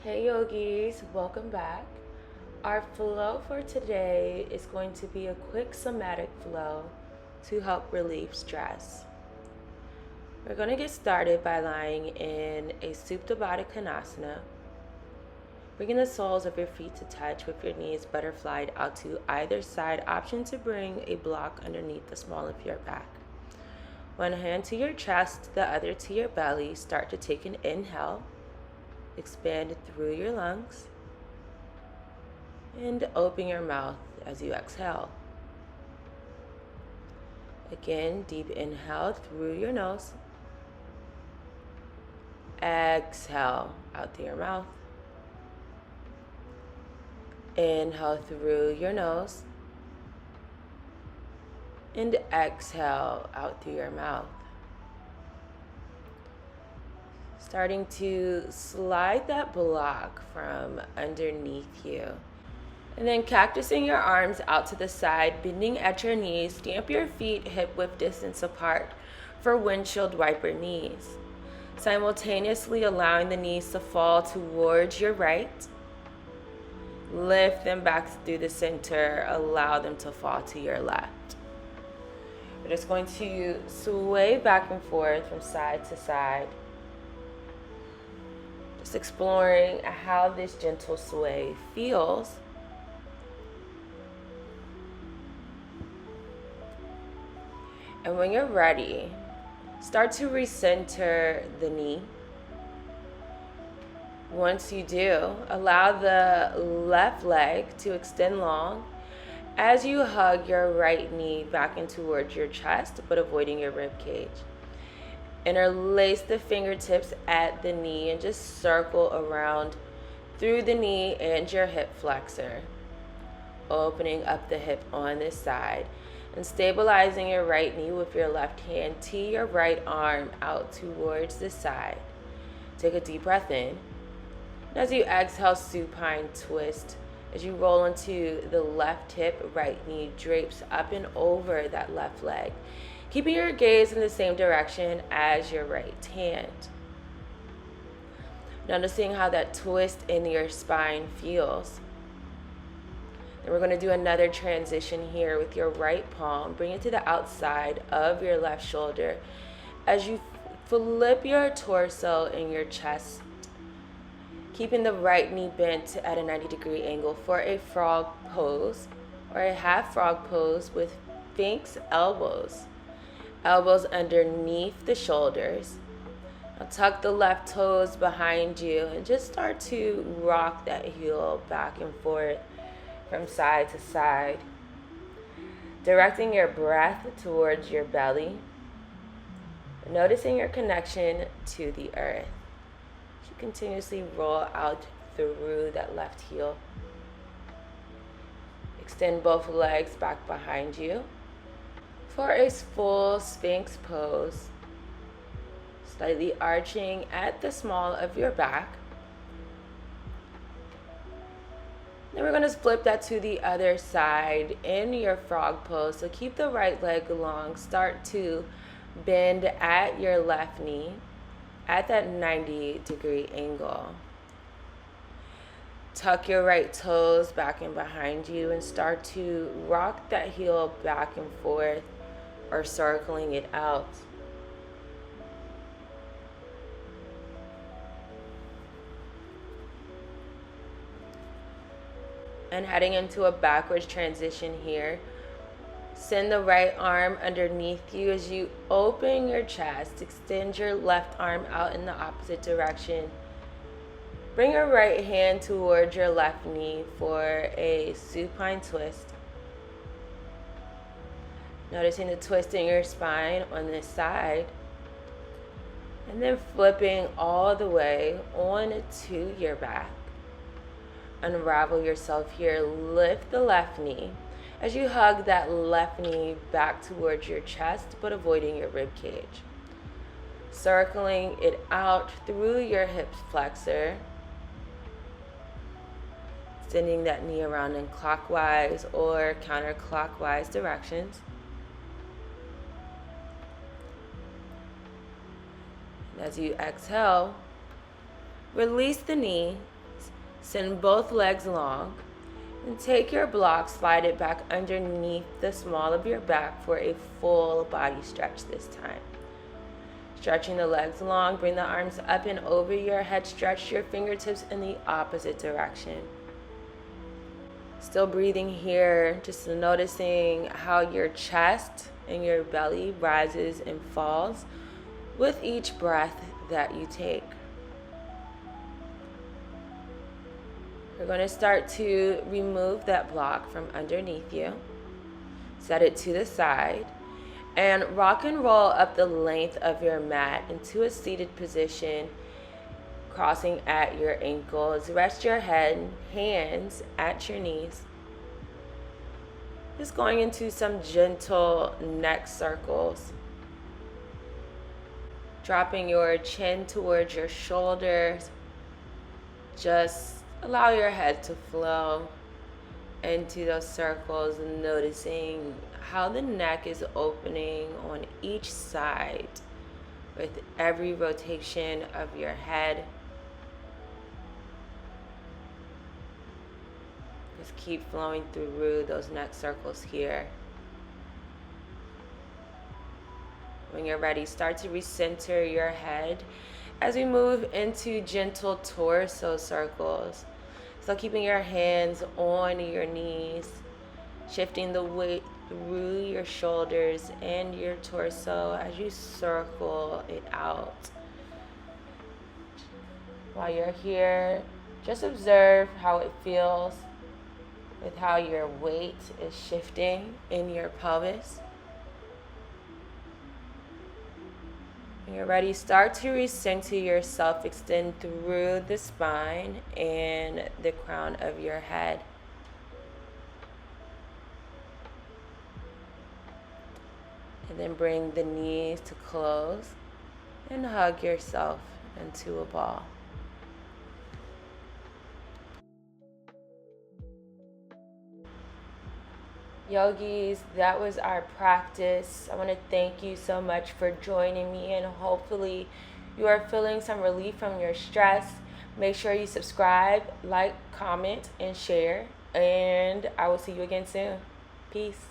Hey yogis, welcome back. Our flow for today is going to be a quick somatic flow to help relieve stress. We're going to get started by lying in a Supta Baddha Konasana, bringing the soles of your feet to touch with your knees butterflied out to either side. Option to bring a block underneath the small of your back. One hand to your chest, the other to your belly. Start to take an inhale. Expand through your lungs. And open your mouth as you exhale. Again, deep inhale through your nose. Exhale out through your mouth. Inhale through your nose. And exhale out through your mouth. Starting to slide that block from underneath you. And then cactusing your arms out to the side, bending at your knees, stamp your feet hip width distance apart for windshield wiper knees. Simultaneously allowing the knees to fall towards your right. Lift them back through the center, allow them to fall to your left. We're just going to sway back and forth from side to side. Just exploring how this gentle sway feels. And when you're ready, start to recenter the knee. Once you do, allow the left leg to extend long as you hug your right knee back in towards your chest, but avoiding your rib cage. Interlace the fingertips at the knee and just circle around through the knee and your hip flexor. Opening up the hip on this side. And stabilizing your right knee with your left hand, tee your right arm out towards the side. Take a deep breath in. And as you exhale, supine twist. As you roll into the left hip, right knee drapes up and over that left leg. Keeping your gaze in the same direction as your right hand. Noticing how that twist in your spine feels. And we're going to do another transition here with your right palm. Bring it to the outside of your left shoulder as you flip your torso in your chest, keeping the right knee bent at a 90-degree angle for a frog pose or a half frog pose with Sphinx elbows. Elbows underneath the shoulders. Now tuck the left toes behind you and just start to rock that heel back and forth from side to side, directing your breath towards your belly, noticing your connection to the earth. You continuously roll out through that left heel. Extend both legs back behind you for a full Sphinx pose, slightly arching at the small of your back. Then we're going to flip that to the other side in your frog pose. So keep the right leg long. Start to bend at your left knee at that 90-degree angle. Tuck your right toes back in behind you and start to rock that heel back and forth or circling it out. And heading into a backwards transition here. Send the right arm underneath you as you open your chest. Extend your left arm out in the opposite direction. Bring your right hand towards your left knee for a supine twist. Noticing the twist in your spine on this side. And then flipping all the way on to your back. Unravel yourself here. Lift the left knee as you hug that left knee back towards your chest, but avoiding your rib cage. Circling it out through your hip flexor. Extending that knee around in clockwise or counterclockwise directions. And as you exhale, release the knee Send both legs long and take your block, slide it back underneath the small of your back for a full body stretch this time. Stretching the legs long, bring the arms up and over your head, stretch your fingertips in the opposite direction. Still breathing here, just noticing how your chest and your belly rises and falls with each breath that you take. We're going to start to remove that block from underneath you. Set it to the side and rock and roll up the length of your mat into a seated position, crossing at your ankles. Rest your head, hands at your knees. Just going into some gentle neck circles. Dropping your chin towards your shoulders. Just allow your head to flow into those circles, and noticing how the neck is opening on each side with every rotation of your head. Just keep flowing through those neck circles here. When you're ready, start to recenter your head as we move into gentle torso circles. So keeping your hands on your knees, shifting the weight through your shoulders and your torso as you circle it out. While you're here, just observe how it feels with how your weight is shifting in your pelvis. When you're ready, start to recenter yourself, extend through the spine and the crown of your head. And then bring the knees to close and hug yourself into a ball. Yogis, that was our practice. I want to thank you so much for joining me, and hopefully you are feeling some relief from your stress. Make sure you subscribe, like, comment, and share, and I will see you again soon. Peace.